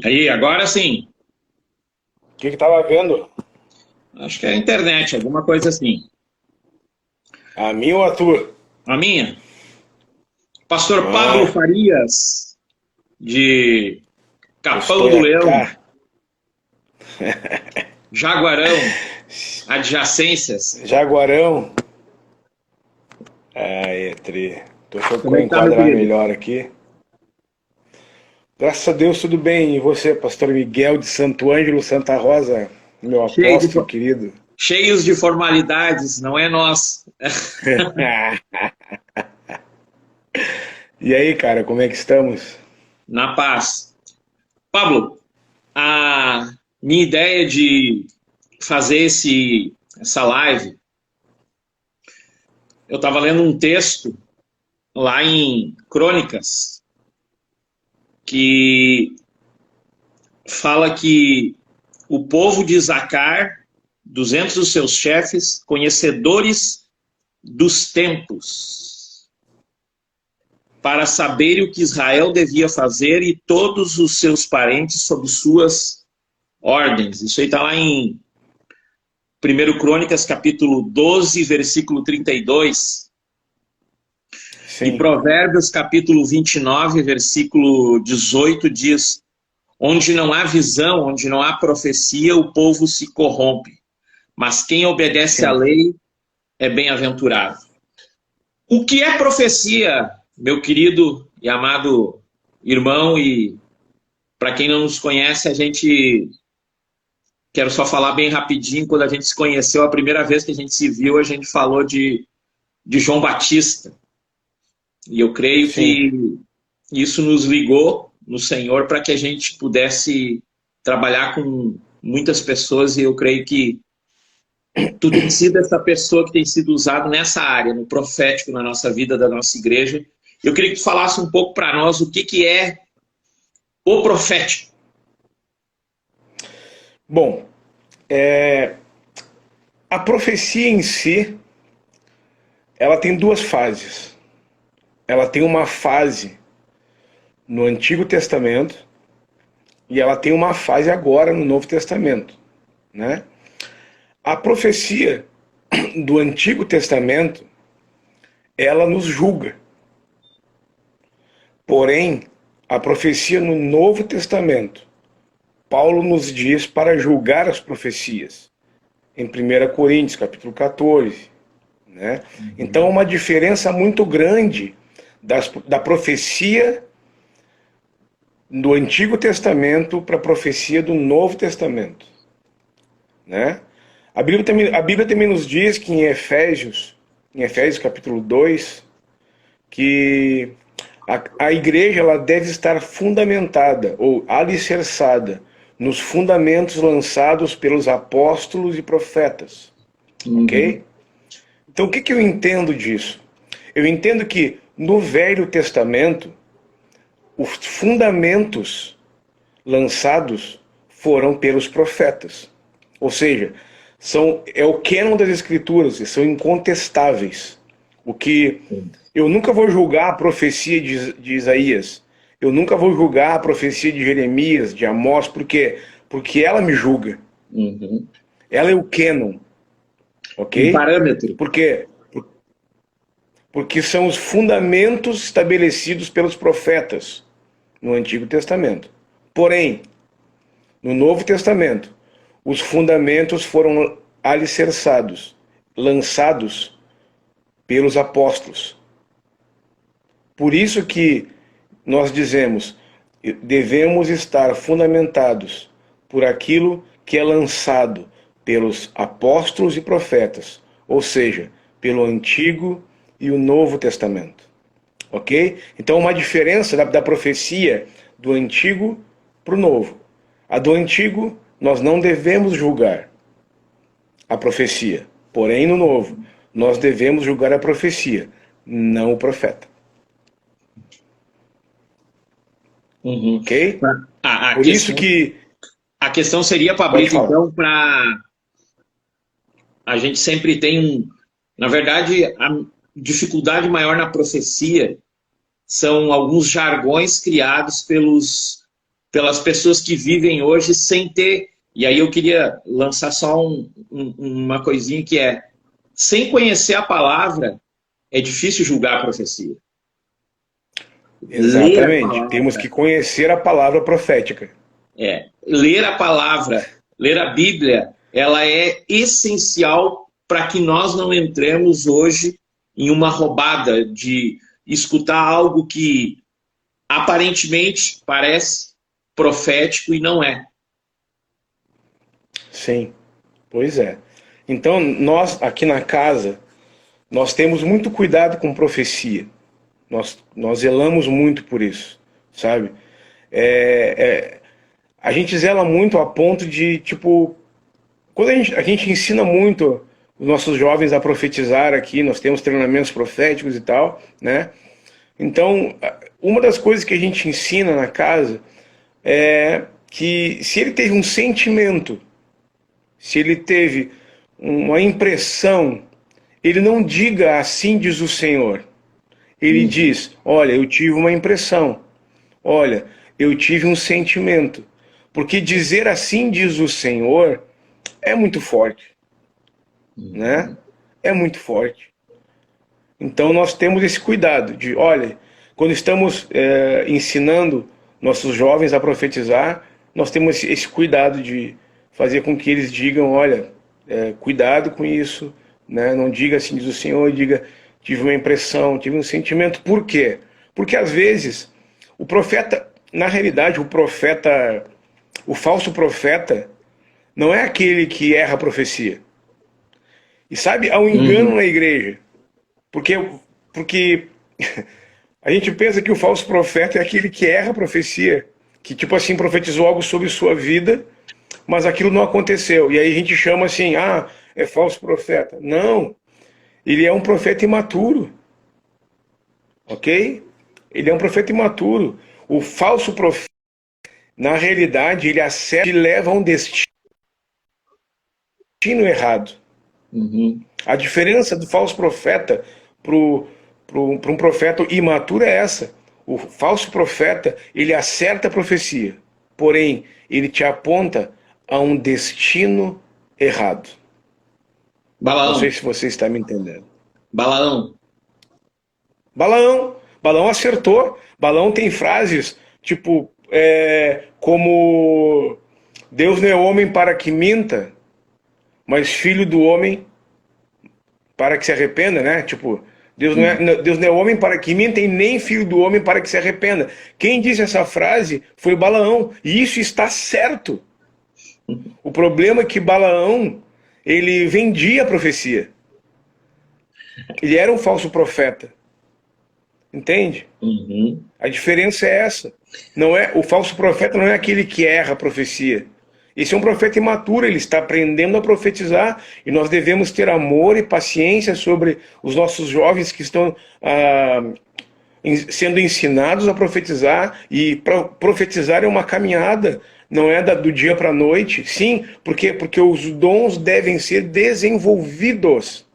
Aí, agora sim. O que que tava vendo? Acho que é a internet, alguma coisa assim. A minha ou a tua? A minha? Pastor Pablo Ah, Farias, de Capão estou do Leão, cá. Jaguarão, adjacências. Jaguarão. Aí, tri. Deixa Como é eu que tá, meu enquadrar querido? melhor aqui. Graças a Deus, tudo bem. E você, pastor Miguel de Santo Ângelo, Santa Rosa, meu Cheio de, apóstolo querido? cheios de formalidades, não é nós. E aí, cara, como é que estamos? Na paz. Pablo, a minha ideia de fazer essa live, eu estava lendo um texto lá em Crônicas, que fala que o povo de Zacar, 200 dos seus chefes, conhecedores dos tempos, para saber o que Israel devia fazer e todos os seus parentes sob suas ordens. Isso aí está lá em 1 Crônicas, capítulo 12, versículo 32. E Sim, Provérbios, capítulo 29, versículo 18, diz: onde não há visão, onde não há profecia, o povo se corrompe. Mas quem obedece à sim. lei é bem-aventurado. O que é profecia, meu querido e amado irmão? E para quem não nos conhece, a gente. Quero só falar bem rapidinho. Quando a gente se conheceu, a primeira vez que a gente se viu, a gente falou de João Batista. E eu creio Sim. que isso nos ligou no Senhor para que a gente pudesse trabalhar com muitas pessoas. E eu creio que tu tem sido essa pessoa que tem sido usado nessa área, no profético, na nossa vida, da nossa igreja. Eu queria que tu falasse um pouco para nós o que é o profético. Bom, a profecia em si, ela tem duas fases. Ela tem uma fase no Antigo Testamento e ela tem uma fase agora no Novo Testamento, né? A profecia do Antigo Testamento, ela nos julga. Porém, a profecia no Novo Testamento, Paulo nos diz para julgar as profecias, em 1 Coríntios, capítulo 14, né? Então, uma diferença muito grande da profecia do Antigo Testamento para a profecia do Novo Testamento, né? A Bíblia também nos diz que em Efésios capítulo 2, que a igreja ela deve estar fundamentada ou alicerçada nos fundamentos lançados pelos apóstolos e profetas, Uhum. ok? Então o que eu entendo disso? Eu entendo que no Velho Testamento os fundamentos lançados foram pelos profetas. Ou seja, é o cânon das escrituras, e são incontestáveis. O que eu nunca vou julgar a profecia de Isaías, eu nunca vou julgar a profecia de Jeremias, de Amós, porque ela me julga. Uhum. Ela é o cânon, Um ok? parâmetro. Porque porque são os fundamentos estabelecidos pelos profetas no Antigo Testamento. Porém, no Novo Testamento, os fundamentos foram alicerçados, lançados pelos apóstolos. Por isso que nós dizemos, devemos estar fundamentados por aquilo que é lançado pelos apóstolos e profetas, ou seja, pelo Antigo e o Novo Testamento. Ok? Então, uma diferença da profecia do Antigo para o Novo. A do Antigo, nós não devemos julgar a profecia. Porém, no Novo, nós devemos julgar a profecia, não o profeta. Uhum. Ok? A Por isso questão, que. a questão seria, Pode Pablito, falar. então, para a gente sempre tem na verdade, a dificuldade maior na profecia são alguns jargões criados pelas pessoas que vivem hoje sem ter. E aí eu queria lançar só uma coisinha que é, sem conhecer a palavra, é difícil julgar a profecia. Ler a Exatamente. Temos palavra, que conhecer a palavra profética. ler a palavra, ler a Bíblia, ela é essencial para que nós não entremos hoje em uma roubada de escutar algo que aparentemente parece profético e não é. Sim, pois é. Então, nós aqui na casa, nós temos muito cuidado com profecia. Nós zelamos muito por isso, sabe? A gente zela muito a ponto de, tipo, quando a gente ensina muito os nossos jovens a profetizar aqui, nós temos treinamentos proféticos e tal, né? Então, uma das coisas que a gente ensina na casa é que se ele teve um sentimento, se ele teve uma impressão, ele não diga assim diz o Senhor. Ele diz, olha, eu tive uma impressão, olha, eu tive um sentimento. Porque dizer assim diz o Senhor é muito forte, né? É muito forte. Então nós temos esse cuidado de, olha, quando estamos ensinando nossos jovens a profetizar, nós temos esse cuidado de fazer com que eles digam, olha, cuidado com isso, né? Não diga assim diz o Senhor, diga, tive uma impressão, tive um sentimento. Por quê? Porque às vezes o profeta, na realidade, o falso profeta, não é aquele que erra a profecia. E sabe, há um engano na igreja. Porque, porque a gente pensa que o falso profeta é aquele que erra a profecia, que tipo assim profetizou algo sobre sua vida, mas aquilo não aconteceu. E aí a gente chama assim, é falso profeta. Não, ele é um profeta imaturo, ok? Ele é um profeta imaturo. O falso profeta, na realidade, ele acerta e leva a um destino errado. A diferença do falso profeta para um profeta imaturo é essa. O falso profeta, ele acerta a profecia, porém, ele te aponta a um destino errado. Não sei Balaão, se você está me entendendo. Balaão. Balaão acertou. Balaão tem frases tipo, como Deus não é homem para que minta, mas filho do homem para que se arrependa, né? Tipo, Deus não é homem para que minta e nem filho do homem para que se arrependa. Quem disse essa frase foi Balaão, e isso está certo. O problema é que Balaão, ele vendia a profecia. Ele era um falso profeta. Entende? A diferença é essa. Não é, o falso profeta não é aquele que erra a profecia. Esse é um profeta imaturo, ele está aprendendo a profetizar e nós devemos ter amor e paciência sobre os nossos jovens que estão sendo ensinados a profetizar. E profetizar é uma caminhada, não é do dia para a noite. Sim, porque os dons devem ser desenvolvidos.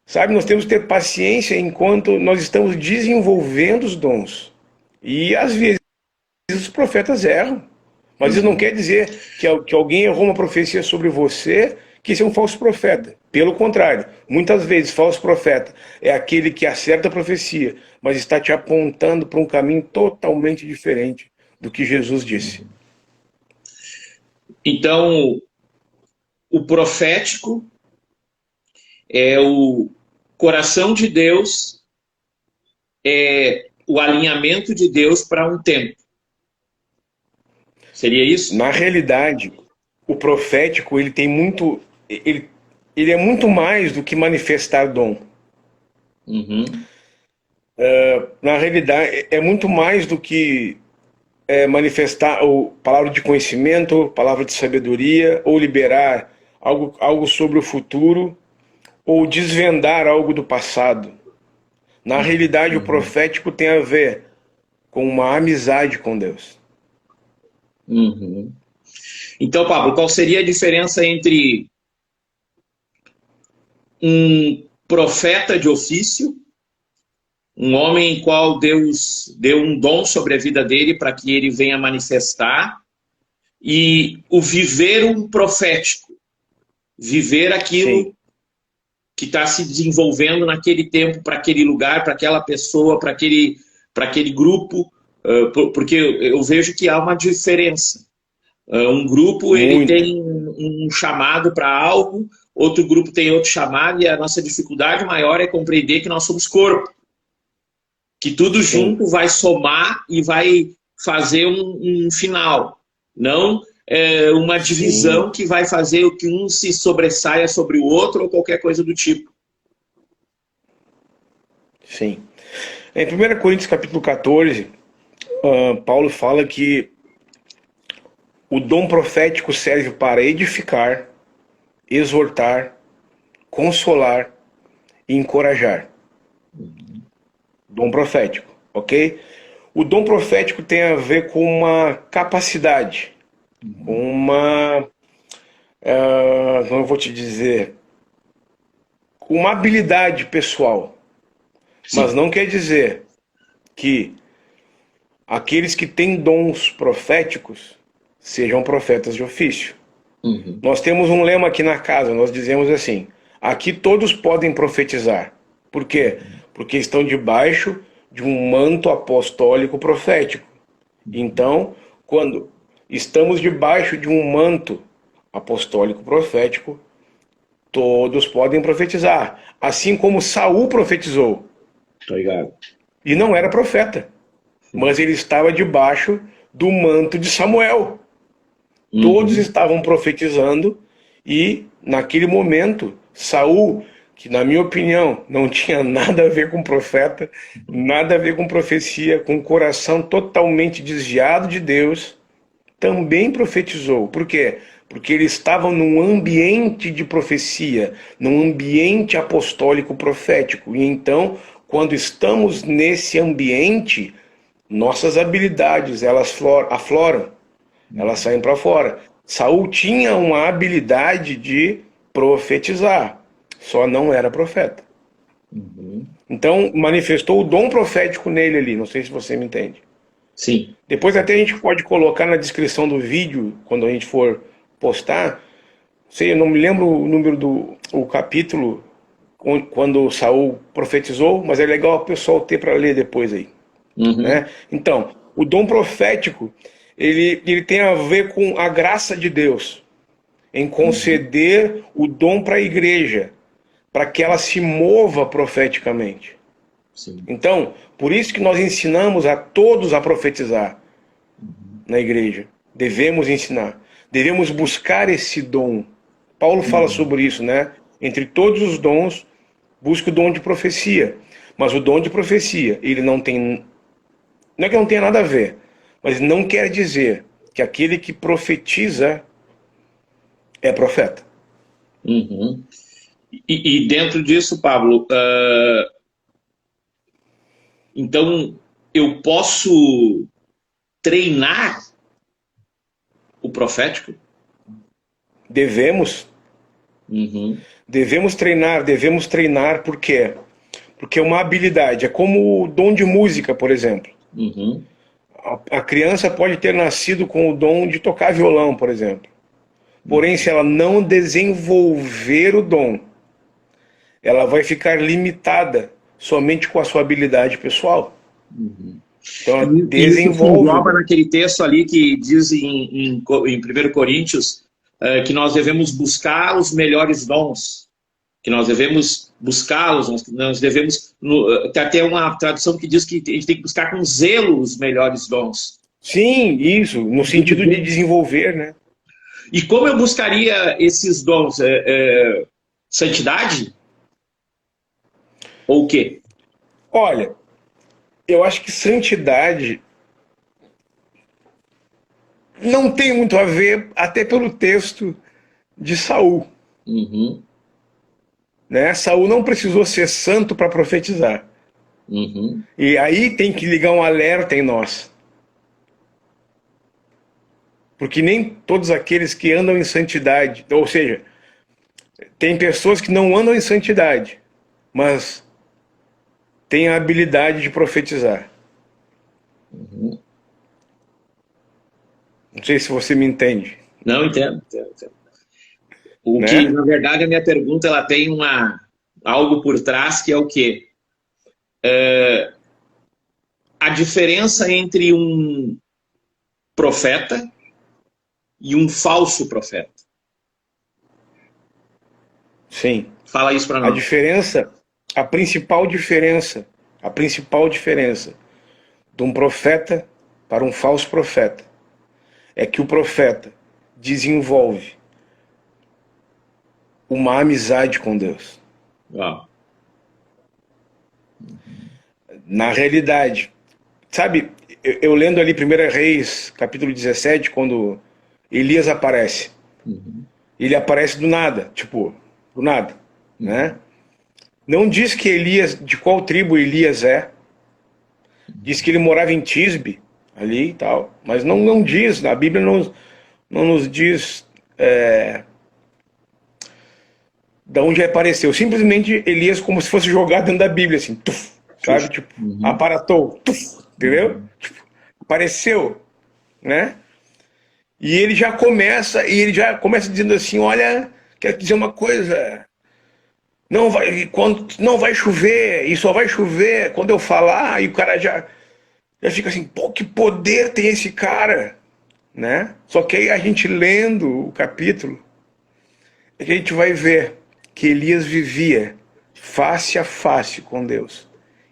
Sabe, nós temos que ter paciência enquanto nós estamos desenvolvendo os dons. E às vezes os profetas erram. Mas isso não quer dizer que alguém errou uma profecia sobre você, que isso é um falso profeta. Pelo contrário, muitas vezes falso profeta é aquele que acerta a profecia, mas está te apontando para um caminho totalmente diferente do que Jesus disse. Então, o profético é o coração de Deus, é o alinhamento de Deus para um tempo. Seria isso? Na realidade, o profético ele tem muito, ele é muito mais do que manifestar dom. Na realidade, é muito mais do que manifestar palavra de conhecimento, palavra de sabedoria, ou liberar algo sobre o futuro, ou desvendar algo do passado. Na realidade, o profético tem a ver com uma amizade com Deus. Então, Pablo, qual seria a diferença entre um profeta de ofício um homem em qual Deus deu um dom sobre a vida dele para que ele venha manifestar, e o viver um profético, viver aquilo Sim. que está se desenvolvendo naquele tempo, para aquele lugar, para aquela pessoa, para aquele grupo, porque eu vejo que há uma diferença. Um grupo ele Muito. tem um chamado para algo, outro grupo tem outro chamado, e a nossa dificuldade maior é compreender que nós somos corpo, que tudo Sim. junto vai somar e vai fazer um final, não uma Sim. divisão que vai fazer o que um se sobressaia sobre o outro ou qualquer coisa do tipo. Sim. Em 1 Coríntios capítulo 14, Paulo fala que o dom profético serve para edificar, exortar, consolar e encorajar. Dom profético, ok? O dom profético tem a ver com uma capacidade, com uma, como eu vou te dizer, com uma habilidade pessoal. Mas Sim. não quer dizer que aqueles que têm dons proféticos sejam profetas de ofício. Uhum. Nós temos um lema aqui na casa, nós dizemos assim: aqui todos podem profetizar. Por quê? Porque estão debaixo de um manto apostólico profético. Então, quando estamos debaixo de um manto apostólico profético, todos podem profetizar. Assim como Saul profetizou. Tô ligado. E não era profeta, mas ele estava debaixo do manto de Samuel. Todos Uhum. estavam profetizando e, naquele momento, Saul, que na minha opinião não tinha nada a ver com profeta, nada a ver com profecia, com o coração totalmente desviado de Deus, também profetizou. Por quê? Porque eles estavam num ambiente de profecia, num ambiente apostólico profético. E então, quando estamos nesse ambiente, nossas habilidades, elas afloram, elas saem para fora. Saul tinha uma habilidade de profetizar, só não era profeta. Uhum. Então, manifestou o dom profético nele ali, não sei se você me entende. Sim. Depois até a gente pode colocar na descrição do vídeo, quando a gente for postar, sei, eu não me lembro o número o capítulo quando Saul profetizou, mas é legal o pessoal ter para ler depois aí, Uhum. né? Então, o dom profético, ele tem a ver com a graça de Deus em Uhum. conceder o dom para a igreja, para que ela se mova profeticamente. Sim. Então, por isso que nós ensinamos a todos a profetizar Uhum. na igreja. Devemos ensinar. Devemos buscar esse dom. Paulo fala Uhum. sobre isso, né? Entre todos os dons, busque o dom de profecia. Mas o dom de profecia, ele não tem. Não é que não tenha nada a ver, mas não quer dizer que aquele que profetiza é profeta. Uhum. E dentro disso, Pablo, então eu posso treinar o profético? Devemos, Uhum. devemos treinar por quê? Porque é uma habilidade, é como o dom de música, por exemplo. Uhum. A criança pode ter nascido com o dom de tocar violão, por exemplo. Porém, se Uhum. ela não desenvolver o dom, ela vai ficar limitada somente com a sua habilidade pessoal. Uhum. Então, ela E isso se desenvolve o engloba dom. naquele texto ali que diz em 1 Coríntios que nós devemos buscar os melhores dons, que nós devemos buscá-los, nós devemos. Tem até uma tradução que diz que a gente tem que buscar com zelo os melhores dons. Sim, isso, no sentido de desenvolver, né? E como eu buscaria esses dons? Santidade? Ou o quê? Olha, eu acho que santidade não tem muito a ver, até pelo texto de Saul, Uhum, né? Saul não precisou ser santo para profetizar. uhum, E aí tem que ligar um alerta em nós. Porque nem todos aqueles que andam em santidade, ou seja, tem pessoas que não andam em santidade, mas tem a habilidade de profetizar. Uhum. Não sei se você me entende, Não, entendo, entendo, entendo. O que, né? na verdade, a minha pergunta ela tem algo por trás que é o quê? A diferença entre um profeta e um falso profeta. Sim. Fala isso para A nós. diferença, a principal diferença de um profeta para um falso profeta é que o profeta desenvolve uma amizade com Deus. Uau. Na realidade, sabe, eu lendo ali 1 Reis, capítulo 17, quando Elias aparece. Uhum. Ele aparece do nada, tipo, do nada, né? Uhum. Não diz que Elias, de qual tribo Elias é. Diz que ele morava em Tisbe, ali e tal. Mas não diz, a Bíblia não nos diz de onde apareceu. Simplesmente Elias como se fosse jogado dentro da Bíblia, assim, tuf, sabe? Tipo, Uhum. aparatou, tuf, entendeu? Uhum. Tipo, apareceu, né? E ele já começa dizendo assim, olha, quero dizer uma coisa, não vai chover, e só vai chover quando eu falar, e o cara já fica assim, pô, que poder tem esse cara, né? Só que aí a gente lendo o capítulo, a gente vai ver que Elias vivia face a face com Deus.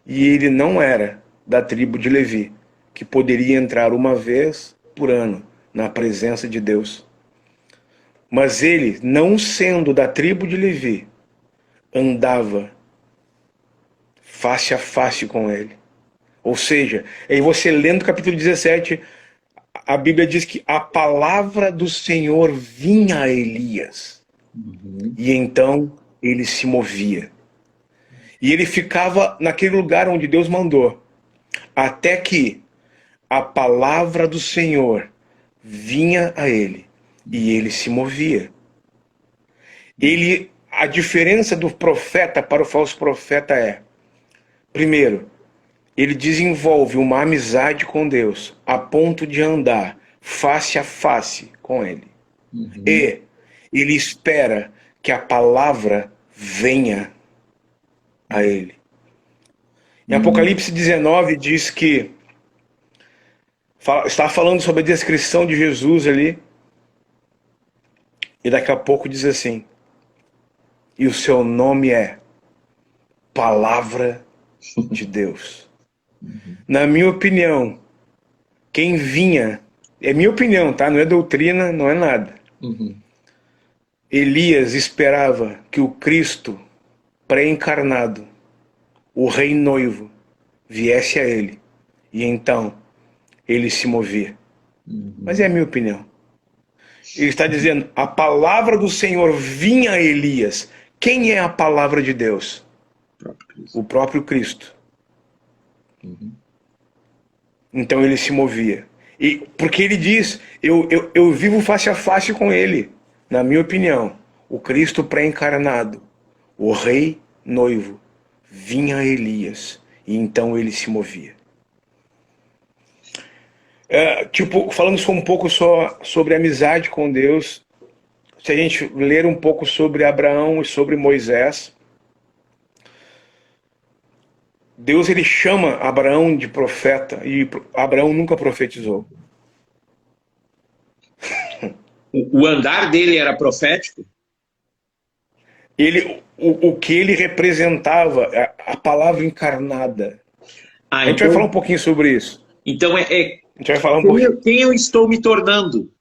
E ele não era da tribo de Levi, que poderia entrar uma vez por ano na presença de Deus. Mas ele, não sendo da tribo de Levi, andava face a face com ele. Ou seja, aí você lendo o capítulo 17, a Bíblia diz que a palavra do Senhor vinha a Elias. Uhum. E então ele se movia. E ele ficava naquele lugar onde Deus mandou. Até que a palavra do Senhor vinha a ele. E ele se movia. A diferença do profeta para o falso profeta é, primeiro, ele desenvolve uma amizade com Deus a ponto de andar face a face com ele. Uhum. E ele espera que a palavra venha a ele. Em Uhum. Apocalipse 19 diz que está falando sobre a descrição de Jesus ali, e daqui a pouco diz assim: e o seu nome é Palavra de Deus. Na minha opinião, quem vinha, é minha opinião, tá? Não é doutrina, não é nada. Uhum. Elias esperava que o Cristo pré-encarnado, o rei noivo, viesse a ele. E então ele se movia. Mas é a Uhum. minha opinião. Ele está dizendo, a palavra do Senhor vinha a Elias. Quem é a palavra de Deus? Próprio Cristo. O próprio Cristo. Uhum. Então ele se movia. E porque ele diz, eu vivo face a face com ele. Na minha opinião, o Cristo pré-encarnado, o rei noivo, vinha a Elias. E então ele se movia. Tipo, falando só um pouco só sobre amizade com Deus, se a gente ler um pouco sobre Abraão e sobre Moisés, Deus ele chama Abraão de profeta e Abraão nunca profetizou. O andar dele era profético? O que ele representava, a palavra encarnada. Ah, A gente vai falar um então, pouquinho sobre isso. então A gente vai falar um quem pouquinho. quem eu estou me tornando?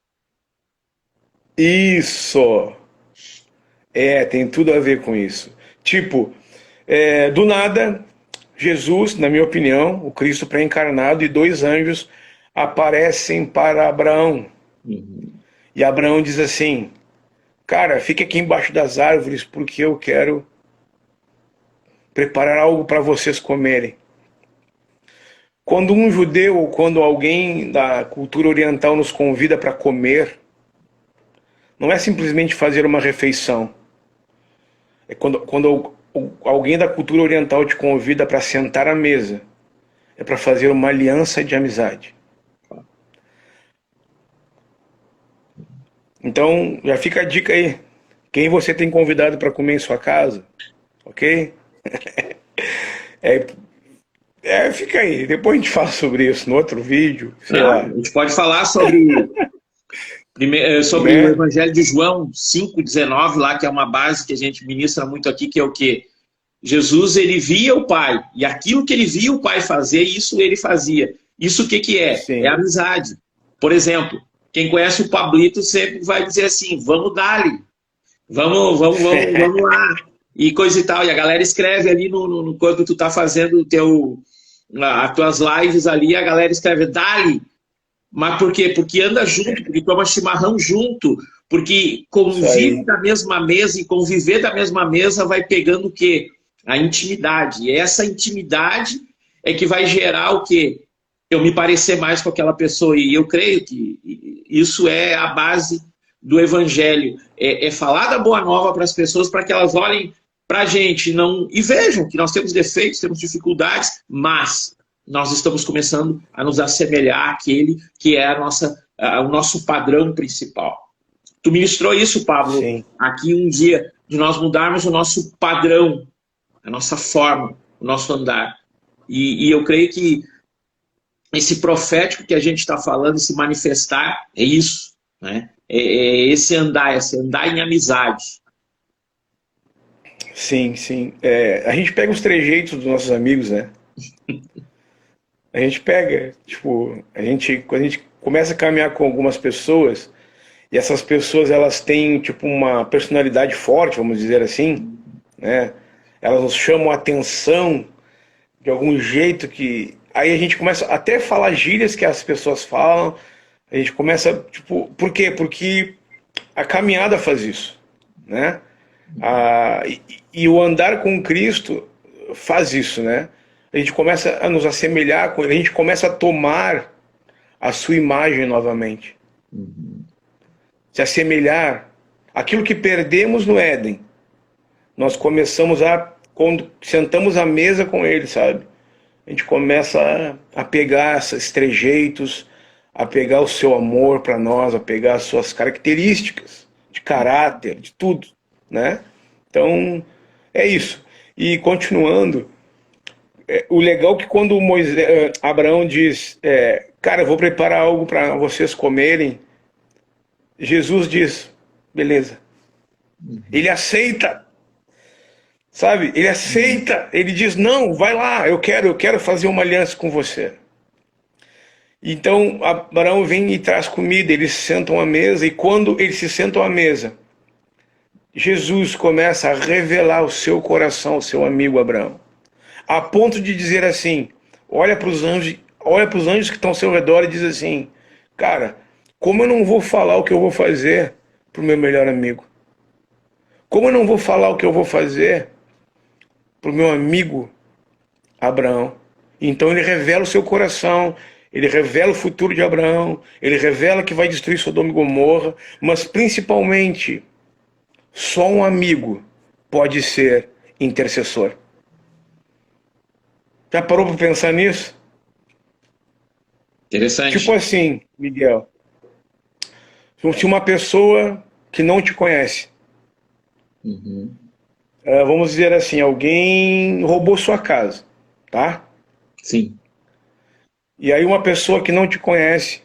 Isso! Tem tudo a ver com isso. Tipo, do nada, Jesus, na minha opinião, o Cristo pré-encarnado e dois anjos aparecem para Abraão. Uhum. E Abraão diz assim: cara, fique aqui embaixo das árvores porque eu quero preparar algo para vocês comerem. Quando um judeu ou quando alguém da cultura oriental nos convida para comer, não é simplesmente fazer uma refeição. É quando alguém da cultura oriental te convida para sentar à mesa, é para fazer uma aliança de amizade. Então, já fica a dica aí. Quem você tem convidado para comer em sua casa, ok? Fica aí. Depois a gente fala sobre isso no outro vídeo, sei lá. A gente pode falar sobre o Né? Evangelho de João 5,19 lá, que é uma base que a gente ministra muito aqui, que é o quê? Jesus, ele via o Pai, e aquilo que ele via o Pai fazer, isso ele fazia. Isso o que que é? É Sim. amizade. Por exemplo, quem conhece o Pablito sempre vai dizer assim, vamos dar-lhe, vamos lá, e coisa e tal. E a galera escreve ali no quando tu tá fazendo as tuas lives ali, a galera escreve, dá-lhe. Mas por quê? Porque anda junto, porque toma chimarrão junto, porque Isso convive aí. da mesma mesa e conviver da mesma mesa vai pegando o quê? A intimidade. E essa intimidade é que vai gerar o quê? Eu me parecer mais com aquela pessoa. E eu creio que isso é a base do evangelho. É falar da boa nova para as pessoas para que elas olhem para a gente e vejam que nós temos defeitos, temos dificuldades, mas nós estamos começando a nos assemelhar àquele que é o nosso padrão principal. Tu ministrou isso, Pablo, Sim. aqui um dia, de nós mudarmos o nosso padrão, a nossa forma, o nosso andar. E eu creio que esse profético que a gente está falando, esse manifestar, é isso, né? Esse andar em amizade. Sim, sim. A gente pega os trejeitos dos nossos amigos, né? A gente pega, tipo, quando a gente começa a caminhar com algumas pessoas, e essas pessoas elas têm, tipo, uma personalidade forte, vamos dizer assim, né? Elas nos chamam a atenção de algum jeito que. Aí a gente começa até a falar gírias que as pessoas falam, a gente começa, tipo, por quê? Porque a caminhada faz isso, né? E o andar com Cristo faz isso, né? A gente começa a nos assemelhar com ele, a gente começa a tomar a sua imagem novamente. Se assemelhar. Aquilo que perdemos no Éden, nós começamos quando sentamos à mesa com ele, sabe? A gente começa a pegar esses trejeitos, a pegar o seu amor para nós, a pegar as suas características de caráter, de tudo, né? Então, é isso. E continuando, o legal é que quando Abraão diz, cara, eu vou preparar algo para vocês comerem, Jesus diz, beleza. Ele aceita, sabe? Ele aceita, ele diz, não, vai lá, eu quero fazer uma aliança com você. Então, Abraão vem e traz comida, eles se sentam à mesa, e quando eles se sentam à mesa, Jesus começa a revelar o seu coração ao seu amigo Abraão, a ponto de dizer assim, olha para os anjos que estão ao seu redor e diz assim, cara, como eu não vou falar o que eu vou fazer para o meu melhor amigo? Como eu não vou falar o que eu vou fazer para o meu amigo Abraão? Então ele revela o seu coração, ele revela o futuro de Abraão, ele revela que vai destruir Sodoma e Gomorra, mas principalmente, só um amigo pode ser intercessor. Já parou para pensar nisso? Interessante. Tipo assim, Miguel, se uma pessoa que não te conhece, vamos dizer assim, alguém roubou sua casa, tá? Sim. E aí uma pessoa que não te conhece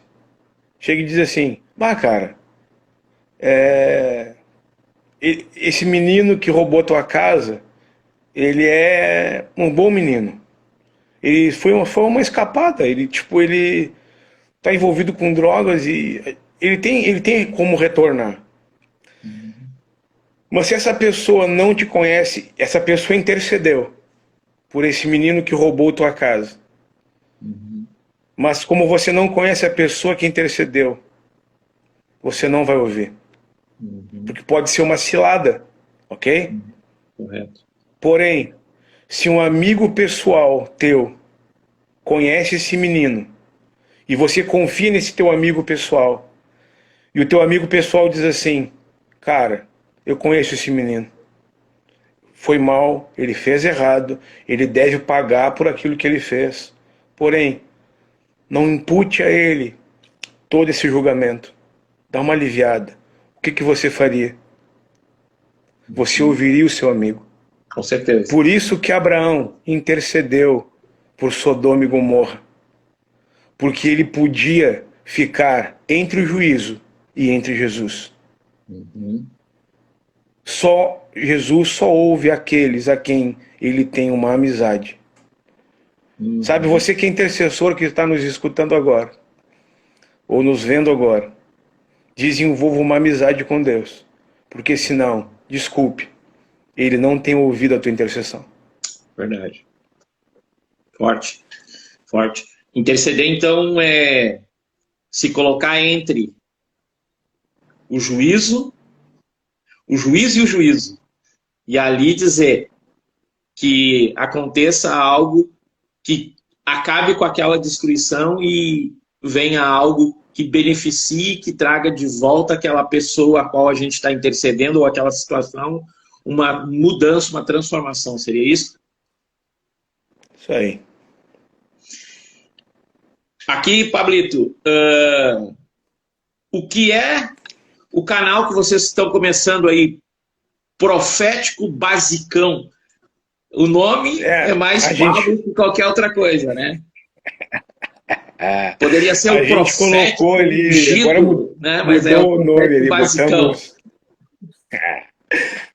chega e diz assim, cara, esse menino que roubou tua casa, ele é um bom menino. Ele foi uma escapada, ele tá envolvido com drogas e ele tem como retornar. Mas se essa pessoa não te conhece, essa pessoa intercedeu por esse menino que roubou tua casa. Mas como você não conhece a pessoa que intercedeu, você não vai ouvir. Porque pode ser uma cilada, ok? Correto. Porém, se um amigo pessoal teu conhece esse menino e você confia nesse teu amigo pessoal e o teu amigo pessoal diz assim, cara, eu conheço esse menino, foi mal, ele fez errado, ele deve pagar por aquilo que ele fez. Porém, não impute a ele todo esse julgamento. Dá uma aliviada. O que você faria? Você ouviria o seu amigo. Com certeza. Por isso que Abraão intercedeu por Sodoma e Gomorra. Porque ele podia ficar entre o juízo e entre Jesus. Jesus só ouve aqueles a quem ele tem uma amizade. Sabe, você que é intercessor que está nos escutando agora, ou nos vendo agora, desenvolva uma amizade com Deus. Porque senão, desculpe, ele não tem ouvido a tua intercessão. Verdade. Forte. Forte. Interceder, então, é se colocar entre o juízo e o juízo. E ali dizer que aconteça algo que acabe com aquela destruição e venha algo que beneficie, que traga de volta aquela pessoa a qual a gente está intercedendo, ou aquela situação, uma mudança, uma transformação. Seria isso? Isso aí. Aqui, Pablito, o que é o canal que vocês estão começando aí, Profético Basicão? O nome é mais vago que qualquer outra coisa, né? Poderia ser o Profético colocou ali, ungido, agora né? Mas é o nome ali, Basicão.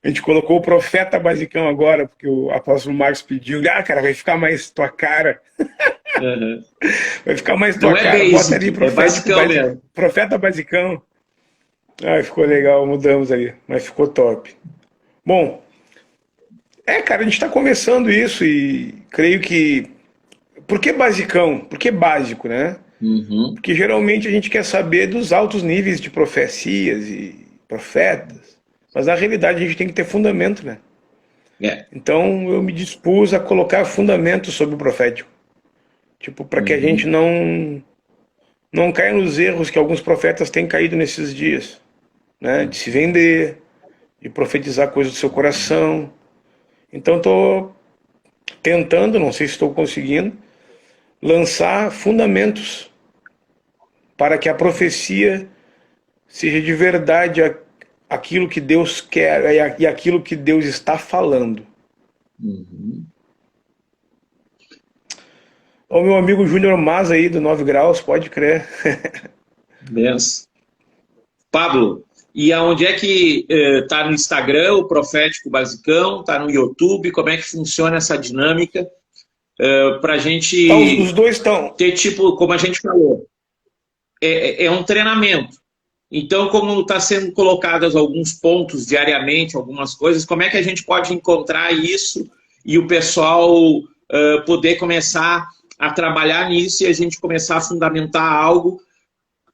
A gente colocou o Profeta Basicão agora, porque o apóstolo Marcos pediu. Cara, vai ficar mais tua cara. Uhum. Vai ficar mais tua Não cara. É Bota ali, basicão mesmo. Profeta Basicão. Ficou legal, mudamos ali, mas ficou top. Bom, cara, a gente está começando isso e creio que... Por que basicão? Por que básico, né? Porque geralmente a gente quer saber dos altos níveis de profecias e profetas, mas na realidade a gente tem que ter fundamento, né? Então eu me dispus a colocar fundamento sobre o profético. Tipo, para que a gente não caia nos erros que alguns profetas têm caído nesses dias, né? De se vender, de profetizar coisas do seu coração. Então estou tentando, não sei se estou conseguindo, lançar fundamentos para que a profecia seja de verdade aquilo que Deus quer e aquilo que Deus está falando. O meu amigo Júnior Mas aí, do 9 Graus, pode crer. Benção. Pablo, e aonde é que está no Instagram, o Profético Basicão? Está no YouTube? Como é que funciona essa dinâmica? Para a gente os dois estão. ter, tipo, como a gente falou, é um treinamento. Então, como está sendo colocados alguns pontos diariamente, algumas coisas, como é que a gente pode encontrar isso e o pessoal poder começar a trabalhar nisso e a gente começar a fundamentar algo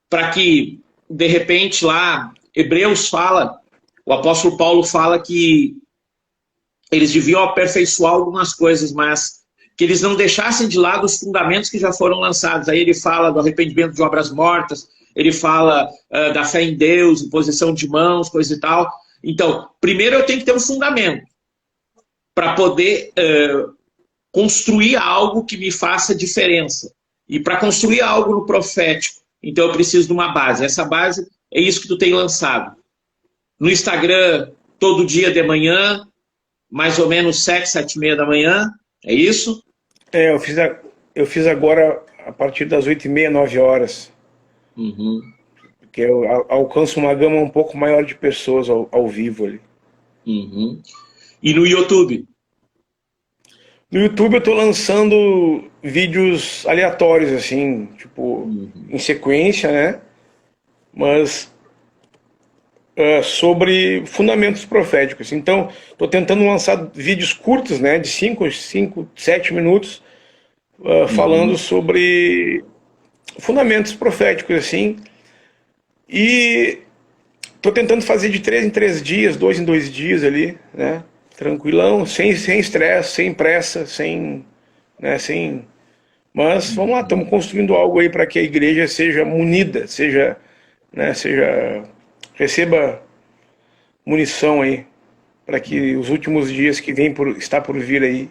para que, de repente, lá, Hebreus fala, o apóstolo Paulo fala que eles deviam aperfeiçoar algumas coisas, mas que eles não deixassem de lado os fundamentos que já foram lançados. Aí ele fala do arrependimento de obras mortas, ele fala da fé em Deus, imposição de mãos, coisa e tal. Então, primeiro eu tenho que ter um fundamento para poder construir algo que me faça diferença. E para construir algo no profético, então eu preciso de uma base. Essa base é isso que tu tem lançado. No Instagram, todo dia de manhã, mais ou menos 7, 7h30 da manhã, é isso? Eu fiz agora a partir das 8h30, 9h. Porque eu alcanço uma gama um pouco maior de pessoas ao vivo ali. E no YouTube? No YouTube eu estou lançando vídeos aleatórios, assim, tipo, em sequência, né? Mas sobre fundamentos proféticos. Então, estou tentando lançar vídeos curtos, né? De 5, 7 minutos, falando sobre fundamentos proféticos, assim. E estou tentando fazer de 3 em 3 dias, 2 em 2 dias ali, né? Tranquilão, sem estresse, sem pressa, Mas vamos lá, estamos construindo algo aí para que a igreja seja munida, receba munição aí, para que os últimos dias que está por vir aí,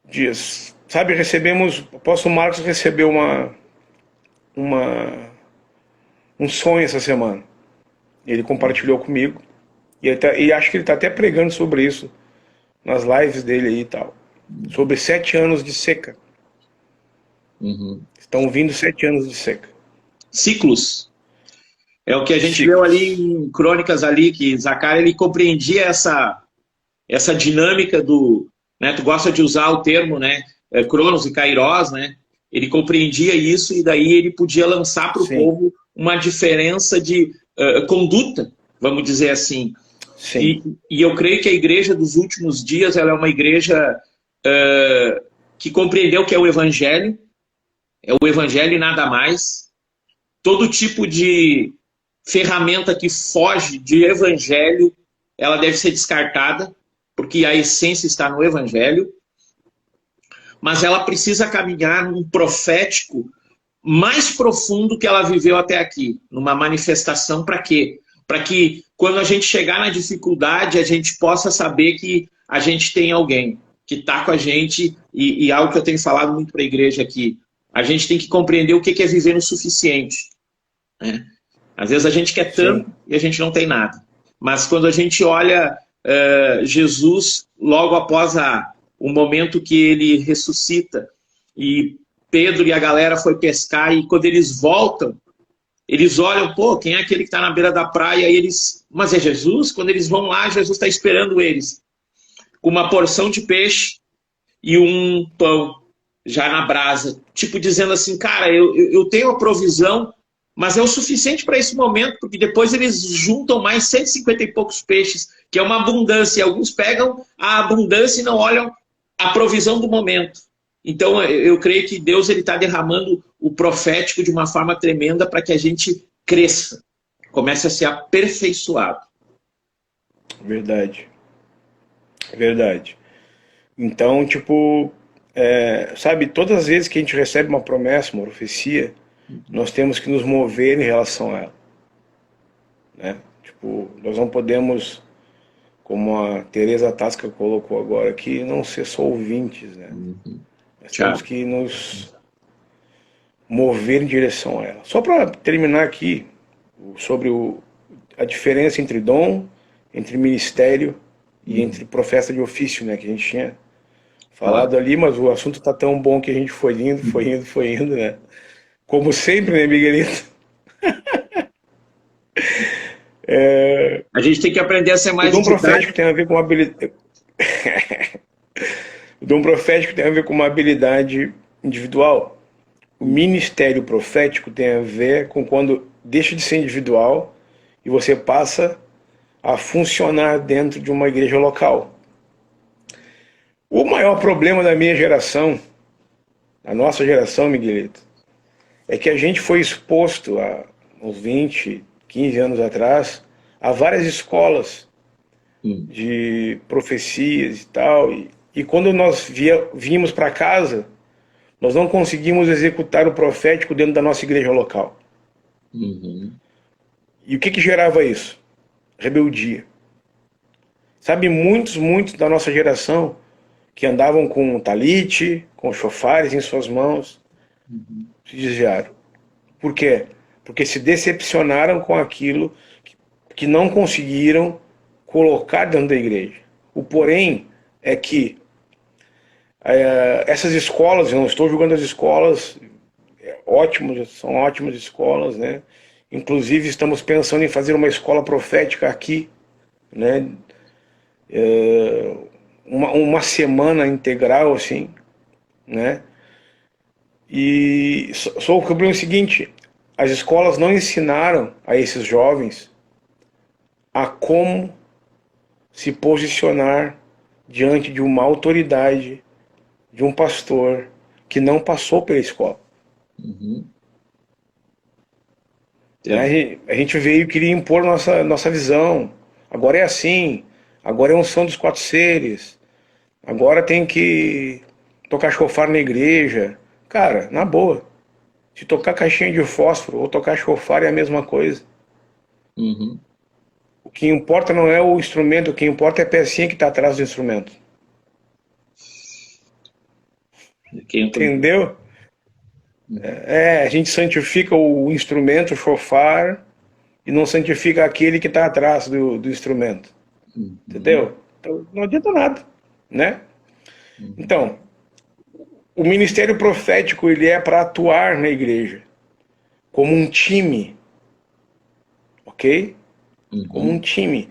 dias, sabe, o apóstolo Marcos recebeu um sonho essa semana. Ele compartilhou comigo, e acho que ele está até pregando sobre isso nas lives dele aí e tal, sobre 7 anos de seca. Estão vindo 7 anos de seca. Ciclos. É o que a gente Ciclos. leu ali em Crônicas ali, que Zacarias ele compreendia essa dinâmica do, né, tu gosta de usar o termo, né, Cronos e Kairos, né? Ele compreendia isso e daí ele podia lançar para o povo uma diferença de conduta, vamos dizer assim. Sim. E eu creio que a igreja dos últimos dias ela é uma igreja que compreendeu que é o evangelho e nada mais. Todo tipo de ferramenta que foge de evangelho, ela deve ser descartada, porque a essência está no evangelho. Mas ela precisa caminhar num profético mais profundo que ela viveu até aqui, numa manifestação para quê? Para que quando a gente chegar na dificuldade, a gente possa saber que a gente tem alguém que está com a gente, e algo que eu tenho falado muito para a igreja aqui, a gente tem que compreender o que é viver no suficiente. Né? Às vezes a gente quer tanto e a gente não tem nada. Mas quando a gente olha Jesus, logo após o momento que ele ressuscita, e Pedro e a galera foi pescar, e quando eles voltam, eles olham, pô, quem é aquele que está na beira da praia? E mas é Jesus? Quando eles vão lá, Jesus está esperando eles, com uma porção de peixe e um pão, já na brasa. Tipo, dizendo assim, cara, eu tenho a provisão, mas é o suficiente para esse momento, porque depois eles juntam mais 150 e poucos peixes, que é uma abundância. E alguns pegam a abundância e não olham a provisão do momento. Então, eu creio que Deus está derramando o profético de uma forma tremenda para que a gente cresça, comece a ser aperfeiçoado. Verdade. Verdade. Então, tipo, sabe, todas as vezes que a gente recebe uma promessa, uma profecia, nós temos que nos mover em relação a ela. Né? Tipo, nós não podemos, como a Teresa Tasca colocou agora aqui, não ser só ouvintes, né? Nós temos que nos mover em direção a ela. Só para terminar aqui, sobre a diferença entre dom, entre ministério e entre profeta de ofício, né? Que a gente tinha falado ali, mas o assunto tá tão bom que a gente foi indo, né? Como sempre, né, Miguelito? A gente tem que aprender a ser mais didático. O dom profético tem a ver com habilidade. O dom profético tem a ver com uma habilidade individual. O ministério profético tem a ver com quando deixa de ser individual e você passa a funcionar dentro de uma igreja local. O maior problema da minha geração, a nossa geração, Miguelito, é que a gente foi exposto há uns 20, 15 anos atrás a várias escolas de profecias e tal, e quando nós vínhamos para casa, nós não conseguimos executar o profético dentro da nossa igreja local. E o que gerava isso? Rebeldia. Sabe, muitos da nossa geração que andavam com talite, com chofares em suas mãos, se desviaram. Por quê? Porque se decepcionaram com aquilo que não conseguiram colocar dentro da igreja. O porém é que essas escolas, eu não estou julgando as escolas, são ótimas escolas, né? Inclusive estamos pensando em fazer uma escola profética aqui, né? Uma semana integral, assim, né? E só o problema é o seguinte: as escolas não ensinaram a esses jovens a como se posicionar diante de uma autoridade, de um pastor que não passou pela escola. A gente veio e queria impor nossa visão. Agora é assim, agora é unção dos 4 seres, agora tem que tocar chofar na igreja. Cara, na boa, se tocar caixinha de fósforo ou tocar chofar é a mesma coisa. O que importa não é o instrumento, o que importa é a pecinha que está atrás do instrumento. Entendeu? A gente santifica o instrumento, o shofar, e não santifica aquele que está atrás do instrumento. Entendeu? Então, não adianta nada, né? Então, o ministério profético, ele é para atuar na igreja como um time, ok? Como um time.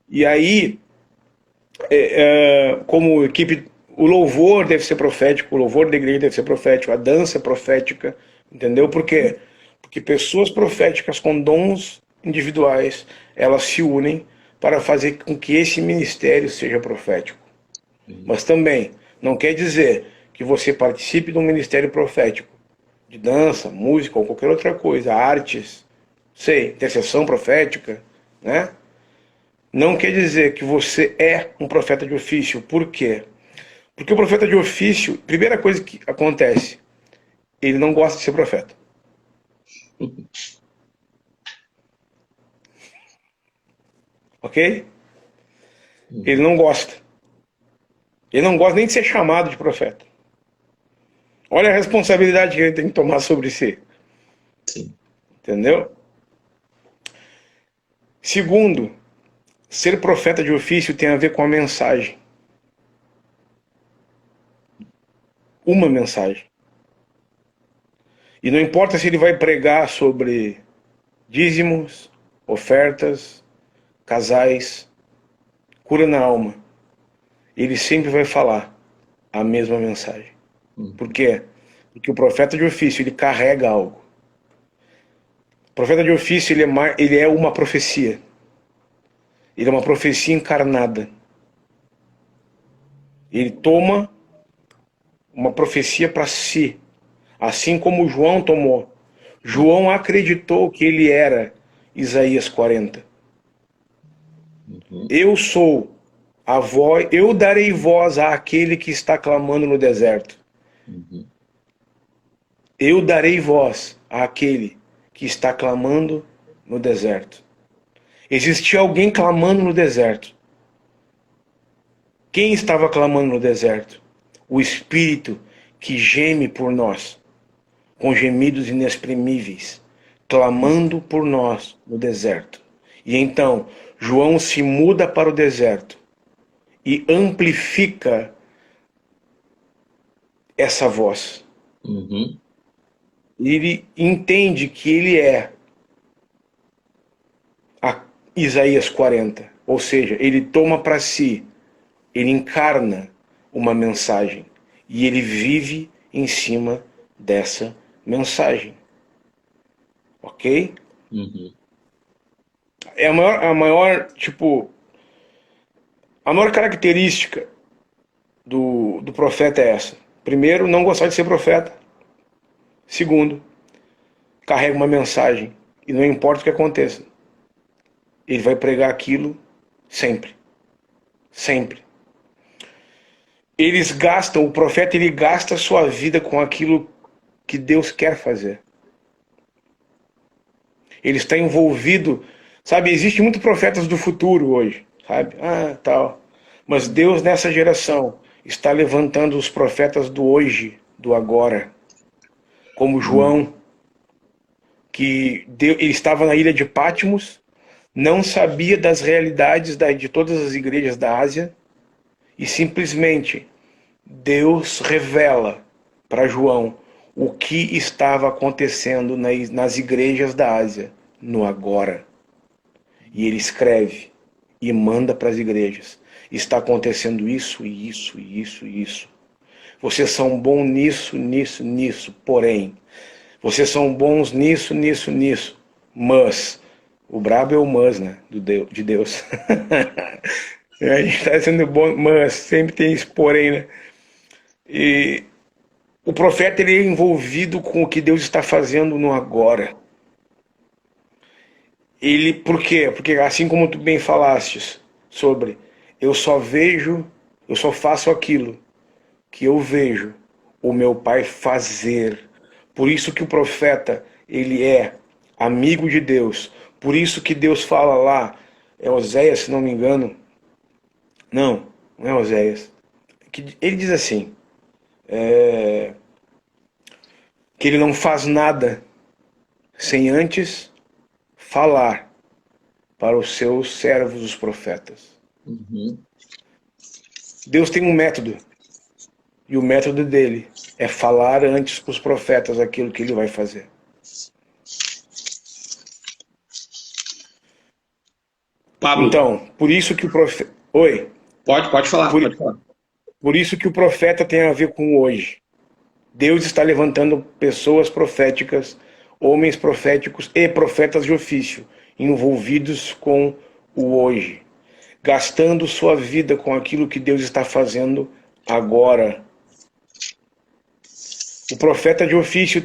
E aí, como equipe, o louvor deve ser profético, o louvor da igreja deve ser profético, a dança é profética, entendeu? Por quê? Porque pessoas proféticas com dons individuais, elas se unem para fazer com que esse ministério seja profético. Mas também não quer dizer que você participe de um ministério profético, de dança, música ou qualquer outra coisa, artes, sei, intercessão profética, né? Não quer dizer que você é um profeta de ofício. Por quê? Porque o profeta de ofício, primeira coisa que acontece, ele não gosta de ser profeta. Ok? Ele não gosta. Ele não gosta nem de ser chamado de profeta. Olha a responsabilidade que ele tem que tomar sobre si. Sim. Entendeu? Segundo, ser profeta de ofício tem a ver com a mensagem. Uma mensagem. E não importa se ele vai pregar sobre dízimos, ofertas, casais, cura na alma. Ele sempre vai falar a mesma mensagem. Por quê? Porque o profeta de ofício, ele carrega algo. O profeta de ofício, ele é uma profecia. Ele é uma profecia encarnada. Ele toma uma profecia para si. Assim como João tomou. João acreditou que ele era Isaías 40. Eu sou a voz, eu darei voz àquele que está clamando no deserto. Eu darei voz àquele que está clamando no deserto. Existia alguém clamando no deserto. Quem estava clamando no deserto? O Espírito que geme por nós, com gemidos inexprimíveis, clamando por nós no deserto. E então, João se muda para o deserto e amplifica essa voz. Ele entende que ele é a Isaías 40. Ou seja, ele toma para si, ele encarna uma mensagem e ele vive em cima dessa mensagem. Ok? É a maior característica do profeta é essa. Primeiro, não gostar de ser profeta. Segundo, carrega uma mensagem e não importa o que aconteça, ele vai pregar aquilo sempre. Sempre. O profeta, ele gasta a sua vida com aquilo que Deus quer fazer. Ele está envolvido, sabe, existem muitos profetas do futuro hoje, sabe? Tal. Mas Deus nessa geração está levantando os profetas do hoje, do agora. Como João, que ele estava na ilha de Patmos, não sabia das realidades de todas as igrejas da Ásia, e simplesmente Deus revela para João o que estava acontecendo nas igrejas da Ásia, no agora. E ele escreve e manda para as igrejas. Está acontecendo isso, e isso, e isso, e isso. Vocês são bons nisso, nisso, nisso. Porém, vocês são bons nisso, nisso, nisso. Mas, o brabo é o mas, né? De Deus. A gente está sendo bom, mas sempre tem esse porém, né? E o profeta, ele é envolvido com o que Deus está fazendo no agora. Por quê? Porque assim como tu bem falastes sobre, eu só faço aquilo que eu vejo o meu Pai fazer. Por isso que o profeta, ele é amigo de Deus. Por isso que Deus fala lá, é Oséias, se não me engano. Não, não é Oséias. Ele diz assim, que ele não faz nada sem antes falar para os seus servos, os profetas. Uhum. Deus tem um método, e o método dele é falar antes para os profetas aquilo que ele vai fazer. Pablo, Então, por isso que o profeta... Oi. pode falar, Por, pode falar. por isso que o profeta tem a ver com hoje. Deus está levantando pessoas proféticas, homens proféticos e profetas de ofício, envolvidos com o hoje, gastando sua vida com aquilo que Deus está fazendo agora. O profeta de ofício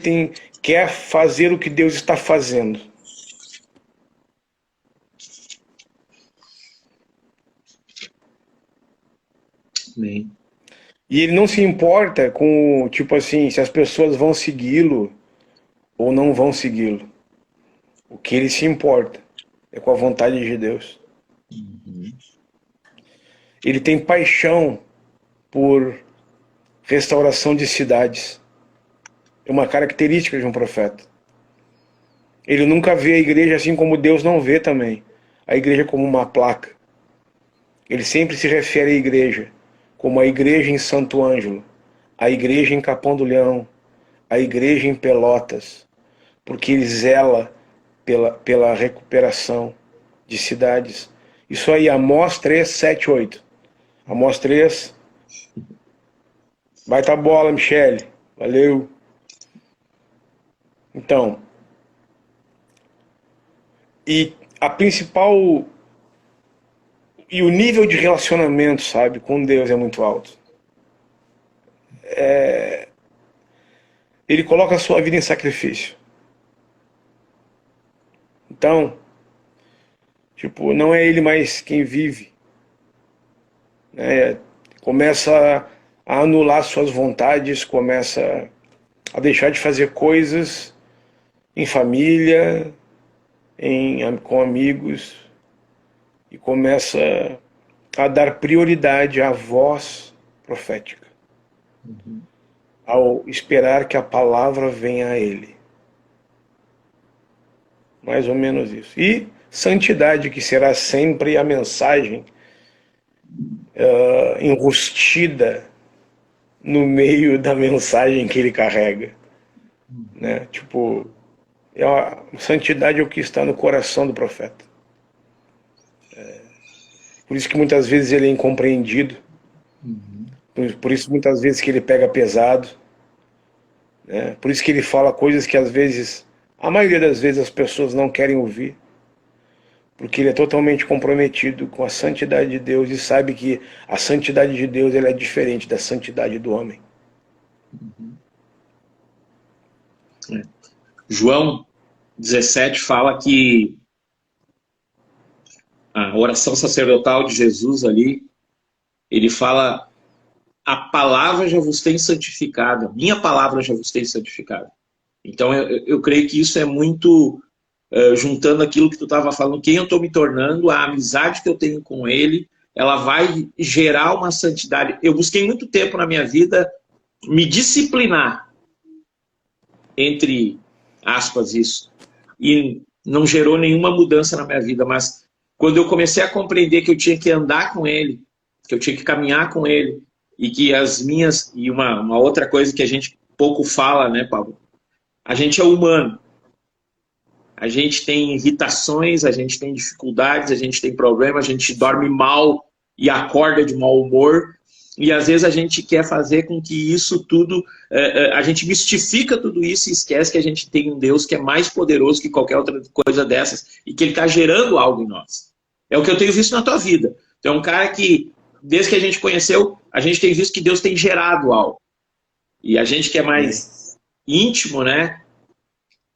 quer fazer o que Deus está fazendo. Bem. E ele não se importa com, tipo assim, se as pessoas vão segui-lo ou não vão segui-lo. O que ele se importa é com a vontade de Deus. Uhum. Ele tem paixão por restauração de cidades. É uma característica de um profeta. Ele nunca vê a igreja assim como Deus não vê também. A igreja como uma placa. Ele sempre se refere à igreja como a igreja em Santo Ângelo, a igreja em Capão do Leão, a igreja em Pelotas, porque ele zela pela recuperação de cidades. Isso aí, Amós 3, 7, 8. Amós 3. Baita bola, Michele. Valeu. Então, e a principal... E o nível de relacionamento, sabe, com Deus é muito alto. Ele coloca a sua vida em sacrifício. Então, tipo, não é ele mais quem vive. Né? Começa a anular suas vontades, começa a deixar de fazer coisas em família, com amigos, e começa a dar prioridade à voz profética, ao esperar que a palavra venha a ele. Mais ou menos isso. E santidade, que será sempre a mensagem enrustida no meio da mensagem que ele carrega. Né? Tipo, a santidade é o que está no coração do profeta. Por isso que muitas vezes ele é incompreendido. Por isso muitas vezes que ele pega pesado. Né? Por isso que ele fala coisas que às vezes, a maioria das vezes, as pessoas não querem ouvir. Porque ele é totalmente comprometido com a santidade de Deus e sabe que a santidade de Deus ela é diferente da santidade do homem. João 17 fala que a oração sacerdotal de Jesus ali, ele fala: a palavra já vos tem santificado, minha palavra já vos tem santificado. Então eu creio que isso é muito juntando aquilo que tu estava falando, quem eu estou me tornando, a amizade que eu tenho com ele, ela vai gerar uma santidade. Eu busquei muito tempo na minha vida me disciplinar, entre aspas, isso, e não gerou nenhuma mudança na minha vida, mas quando eu comecei a compreender que eu tinha que andar com ele, que eu tinha que caminhar com ele, e que as minhas... E uma outra coisa que a gente pouco fala, né, Pablo? A gente é humano. A gente tem irritações, a gente tem dificuldades, a gente tem problemas, a gente dorme mal e acorda de mau humor. E às vezes a gente quer fazer com que isso tudo... a gente mistifica tudo isso e esquece que a gente tem um Deus que é mais poderoso que qualquer outra coisa dessas e que Ele está gerando algo em nós. É o que eu tenho visto na tua vida. Tu é um cara que, desde que a gente conheceu, a gente tem visto que Deus tem gerado algo. E a gente que é mais íntimo, né?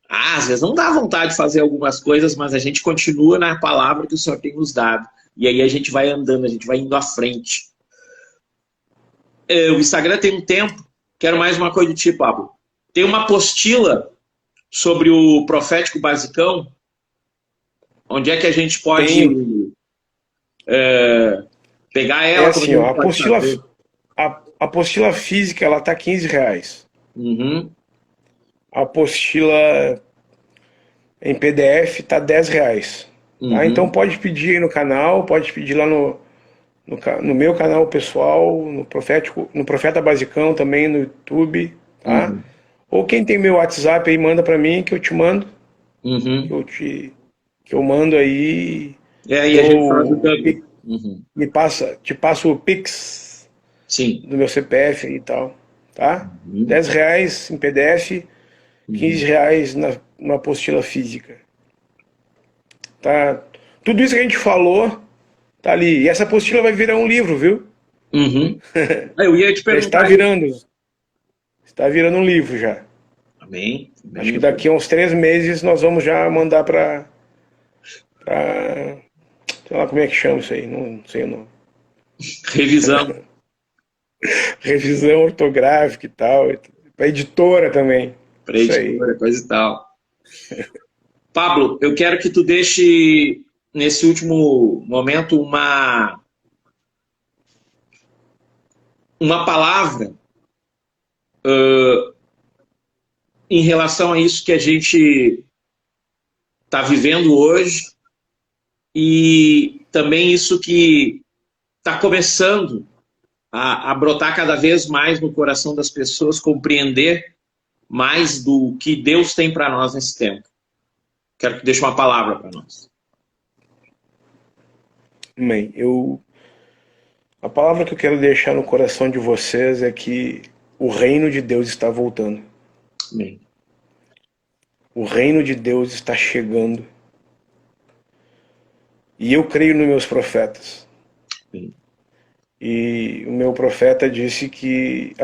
Às vezes não dá vontade de fazer algumas coisas, mas a gente continua na palavra que o Senhor tem nos dado. E aí a gente vai andando, a gente vai indo à frente. O Instagram tem um tempo, quero mais uma coisa do tipo, Pablo. Tem uma apostila sobre o profético basicão. Onde é que a gente pode pegar ela... assim, ó, a apostila física, ela tá R$ 15. Uhum, A apostila em PDF tá R$ 10. Tá? Então uhum, pode pedir aí no canal, pode pedir lá no meu canal pessoal, no Profeta Basicão também no YouTube, tá? uhum, Ou quem tem meu WhatsApp aí, manda pra mim que eu te mando, que uhum. eu te que eu mando aí, E a gente faz o dou câmbio. Uhum. te passo o Pix Sim. do meu CPF e tal, tá? Uhum, R$ 10 em PDF, uhum. R$ 15 na apostila física, tá? Tudo isso que a gente falou tá ali. E essa apostila vai virar um livro, viu? Uhum. Eu ia te Já perguntar isso. está virando um livro já. Amém. Acho Amém. que daqui a uns 3 meses nós vamos já mandar para, sei lá como é que chama isso aí, não sei o nome. Revisão Revisão ortográfica e tal, para editora também. para Isso aí. editora, coisa e tal. Pablo, eu quero que tu deixe, nesse último momento, uma palavra em relação a isso que a gente está vivendo hoje e também isso que está começando a brotar cada vez mais no coração das pessoas, compreender mais do que Deus tem para nós nesse tempo. Quero que deixe uma palavra para nós. Amém. A palavra que eu quero deixar no coração de vocês é que o reino de Deus está voltando. Amém. O reino de Deus está chegando. E eu creio nos meus profetas. Amém. E o meu profeta disse que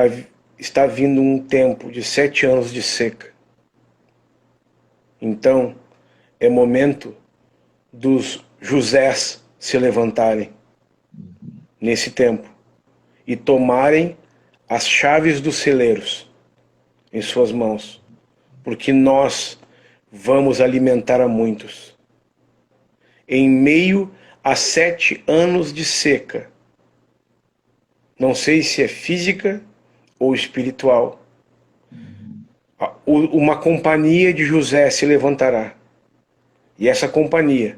está vindo um tempo de 7 anos de seca. Então, é momento dos Josés se levantarem nesse tempo e tomarem as chaves dos celeiros em suas mãos, porque nós vamos alimentar a muitos. Em meio a 7 anos de seca, não sei se é física ou espiritual, uma companhia de José se levantará. E essa companhia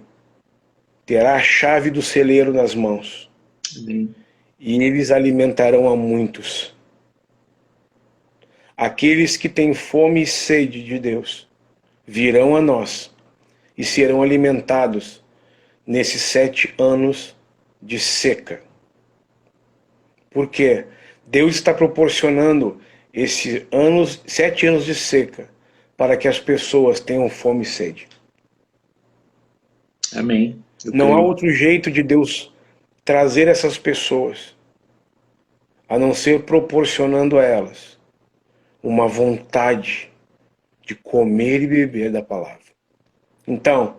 terá a chave do celeiro nas mãos. Amém. E eles alimentarão a muitos. Aqueles que têm fome e sede de Deus virão a nós e serão alimentados nesses 7 anos de seca. Porque Deus está proporcionando esses 7 anos de seca para que as pessoas tenham fome e sede. Amém. Eu Não há creio. outro jeito de Deus trazer essas pessoas a não ser proporcionando a elas uma vontade de comer e beber da palavra. Então,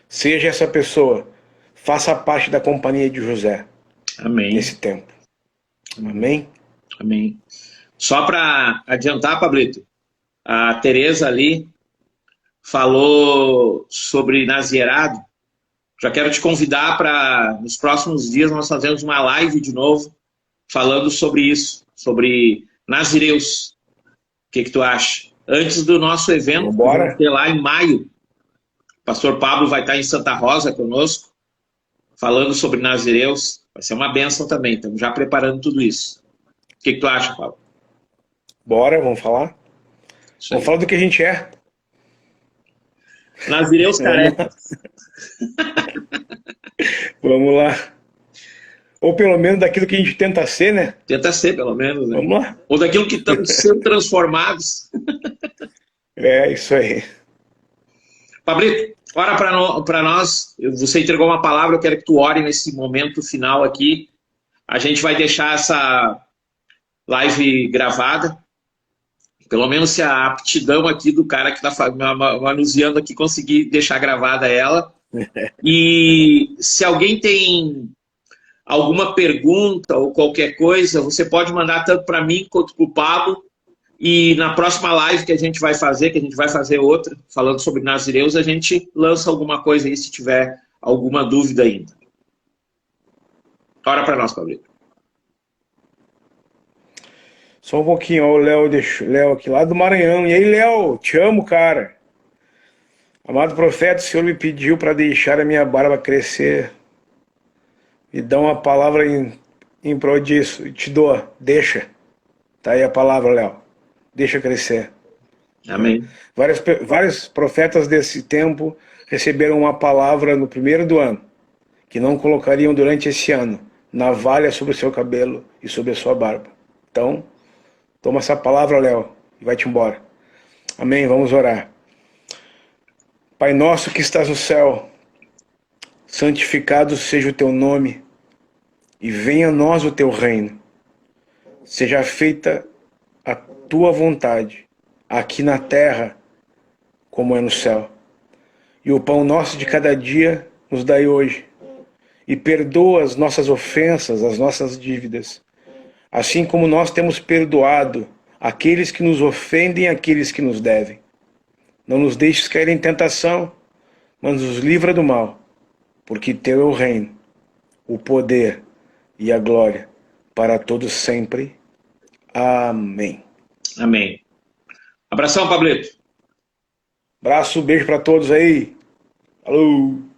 seja essa pessoa, faça parte da companhia de José Amém. nesse tempo. Amém. Amém? Amém. Só para adiantar, Pablito, a Tereza ali falou sobre Nazierado. Já quero te convidar para, nos próximos dias, nós fazermos uma live de novo, falando sobre isso, sobre Nazireus. O que tu acha? Antes do nosso evento, que vai Bora? ter lá em maio, o pastor Pablo vai estar em Santa Rosa conosco, falando sobre Nazireus. Vai ser uma bênção também, estamos já preparando tudo isso. O que tu acha, Pablo? Bora, vamos falar? Isso Vamos aí. falar do que a gente é. Nazireus Vamos lá. carecas. Vamos lá. Ou pelo menos daquilo que a gente tenta ser, né? Tenta ser, pelo menos, né? Vamos lá. Ou daquilo que estamos sendo transformados. É isso aí. Pablito, ora para nós. Você entregou uma palavra, eu quero que tu ore nesse momento final aqui. A gente vai deixar essa live gravada. Pelo menos se a aptidão aqui do cara que está manuseando aqui conseguir deixar gravada ela. E se alguém tem alguma pergunta ou qualquer coisa, você pode mandar tanto para mim quanto para o Pablo. E na próxima live que a gente vai fazer, que a gente vai fazer outra, falando sobre Nazireus, a gente lança alguma coisa aí se tiver alguma dúvida ainda. Ora para nós, Pablito. Só um pouquinho, ó, o Léo aqui lá do Maranhão. E aí, Léo, te amo, cara. Amado profeta, o Senhor me pediu para deixar a minha barba crescer. Me dá uma palavra em prol disso. E te dou, deixa. Tá aí a palavra, Léo. Deixa crescer. Amém. Vários profetas desse tempo receberam uma palavra no primeiro do ano, que não colocariam durante esse ano navalha sobre o seu cabelo e sobre a sua barba. Então, toma essa palavra, Léo, e vai-te embora. Amém, vamos orar. Pai nosso que estás no céu, santificado seja o teu nome, e venha a nós o teu reino. Seja feita a tua vontade, aqui na terra, como é no céu. E o pão nosso de cada dia nos dai hoje. E perdoa as nossas ofensas, as nossas dívidas, assim como nós temos perdoado aqueles que nos ofendem e aqueles que nos devem. Não nos deixes cair em tentação, mas nos livra do mal, porque teu é o reino, o poder e a glória para todos sempre. Amém. Amém. Abração, Pablito. Abraço, beijo para todos aí. Falou!